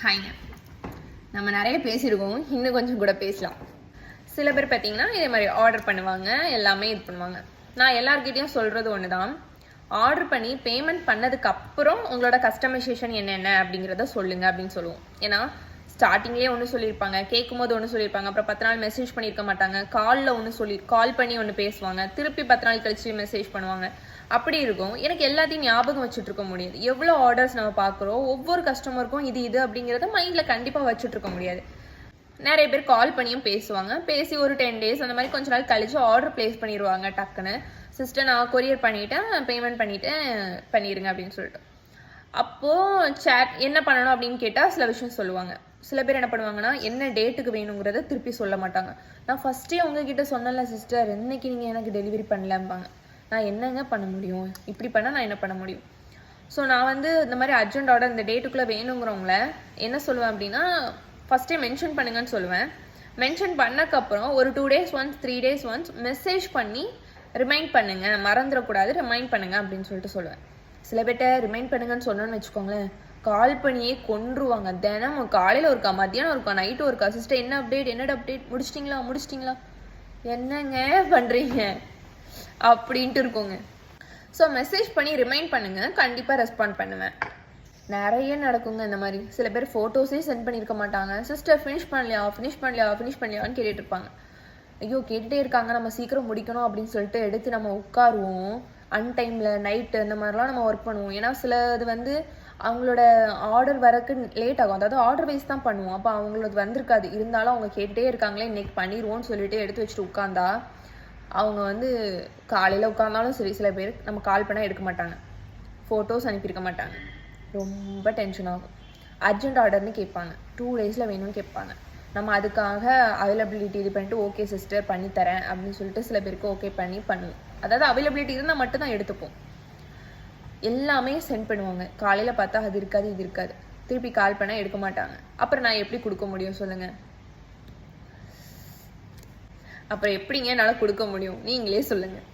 ஹாய்ங்க. நம்ம நிறைய பேசியிருக்கோம், இன்னும் கொஞ்சம் கூட பேசலாம். சில பேர் பார்த்தீங்கன்னா இதே மாதிரி ஆர்டர் பண்ணுவாங்க, எல்லாமே இது பண்ணுவாங்க. நான் எல்லார்கிட்டையும் சொல்கிறது ஒன்று தான், ஆர்டர் பண்ணி பேமெண்ட் பண்ணதுக்கு அப்புறம் உங்களோட கஸ்டமைசேஷன் என்னென்ன அப்படிங்கிறத சொல்லுங்க அப்படின்னு சொல்லுவோம். ஏன்னா ஸ்டார்டிங்லேயே ஒன்று சொல்லியிருப்பாங்க, கேட்கும் போது ஒன்று சொல்லியிருப்பாங்க, அப்புறம் 10 நாள் மெசேஜ் பண்ணியிருக்க மாட்டாங்க, கால் பண்ணி ஒன்று பேசுவாங்க, திருப்பி 10 நாள் கழிச்சு மெசேஜ் பண்ணுவாங்க. அப்படி இருக்கும். எனக்கு எல்லாத்தையும் ஞாபகம் வச்சுட்டு இருக்க முடியாது. எவ்வளோ ஆர்டர்ஸ் நம்ம பார்க்குறோம், ஒவ்வொரு கஸ்டமருக்கும் இது அப்படிங்கிறத மைண்டில் கண்டிப்பாக வச்சுட்டு இருக்க முடியாது. நிறைய பேர் கால் பண்ணியும் பேசுவாங்க, பேசி ஒரு 10 days அந்த மாதிரி கொஞ்ச நாள் கழிச்சு ஆர்டர் பிளேஸ் பண்ணிடுவாங்க. டக்குன்னு சிஸ்டர் நான் கொரியர் பண்ணிவிட்டேன், பேமெண்ட் பண்ணிடுங்க அப்படின்னு சொல்லிட்டு. அப்போது சேட் என்ன பண்ணணும் அப்படின்னு கேட்டால் சில விஷயம் சொல்லுவாங்க. சில பேர் என்ன பண்ணுவாங்கன்னா, என்ன டேட்டுக்கு வேணுங்கிறத திருப்பி சொல்ல மாட்டாங்க. நான் ஃபஸ்ட்டே உங்ககிட்ட சொன்னல சிஸ்டர், இன்னைக்கு நீங்கள் எனக்கு டெலிவரி பண்ணலம்பாங்க. நான் என்னங்க பண்ண முடியும், இப்படி பண்ணால் நான் என்ன பண்ண முடியும்? ஸோ நான் இந்த மாதிரி அர்ஜென்ட் ஆர்டர் இந்த டேட்டுக்குள்ளே வேணுங்கிறவங்கள என்ன சொல்லுவேன் அப்படின்னா, ஃபஸ்ட்டே மென்ஷன் பண்ணுங்கன்னு சொல்லுவேன். மென்ஷன் பண்ணக்கப்புறம் ஒரு 2 days once 3 days once message பண்ணி ரிமைண்ட் பண்ணுங்க, மறந்துடக்கூடாது, ரிமைண்ட் பண்ணுங்க அப்படின்னு சொல்லிட்டு சொல்லுவேன். சில பேர்ட்ட ரிமைண்ட் பண்ணுங்கன்னு சொன்னோன்னு வச்சுக்கோங்களேன், கால் பண்ணியே கொன்றுவாங்க. தினமும் காலையில் ஒருக்கா, மத்தியானம் ஒருக்கா, நைட்டு ஒருக்கா, சிஸ்டர் என்ன அப்டேட், என்னோட அப்டேட், முடிச்சிட்டிங்களா, என்னங்க பண்ணுறீங்க அப்படின்ட்டு இருக்குங்க. ஸோ மெசேஜ் பண்ணி ரிமைண்ட் பண்ணுங்க, கண்டிப்பாக ரெஸ்பாண்ட் பண்ணுவேன். நிறைய நடக்குங்க இந்த மாதிரி. சில பேர் ஃபோட்டோஸே சென்ட் பண்ணியிருக்க மாட்டாங்க, சிஸ்டர் ஃபினிஷ் பண்ணலையான்னு கேட்டுட்டு இருப்பாங்க. ஐயோ கேட்டுகிட்டே இருக்காங்க, நம்ம சீக்கிரம் முடிக்கணும் அப்படின்னு சொல்லிட்டு எடுத்து நம்ம உட்காருவோம். அன்டைமில் நைட்டு இந்த மாதிரிலாம் நம்ம ஒர்க் பண்ணுவோம். ஏன்னா சில இது அவங்களோட ஆர்டர் வரக்கு லேட் ஆகும், அதாவது ஆர்டர் வைஸ் தான் பண்ணுவோம். அப்போ அவங்களது வந்திருக்காது, இருந்தாலும் அவங்க கேட்டுகிட்டே இருக்காங்களே, இன்னைக்கு பண்ணிடுவோன்னு சொல்லிட்டு எடுத்து வச்சுட்டு உட்காந்தா அவங்க காலையில் உட்காந்தாலும் சரி, சில பேர் நம்ம கால் பண்ணால் எடுக்க மாட்டாங்க, ஃபோட்டோஸ் அனுப்பியிருக்க மாட்டாங்க. ரொம்ப டென்ஷன் ஆகும். அர்ஜென்ட் ஆர்டர்னு கேட்பாங்க, 2 daysல வேணும்னு கேட்பாங்க. நம்ம அதுக்காக அவைலபிலிட்டி இது பண்ணிட்டு ஓகே சிஸ்டர் பண்ணித்தரேன் அப்படின்னு சொல்லிட்டு சில பேருக்கு ஓகே பண்ணுவோம். அதாவது அவைலபிலிட்டி இருந்தால் மட்டும்தான் எடுத்துப்போம். எல்லாமே சென்ட் பண்ணுவாங்க. காலையில் பார்த்தா அது இருக்காது, இது இருக்காது, திருப்பி கால் பண்ணால் எடுக்க மாட்டாங்க. அப்புறம் நான் எப்படி கொடுக்க முடியும் சொல்லுங்கள்? அப்புறம் எப்படிங்க என்னால் கொடுக்க முடியும், நீங்களே சொல்லுங்கள்.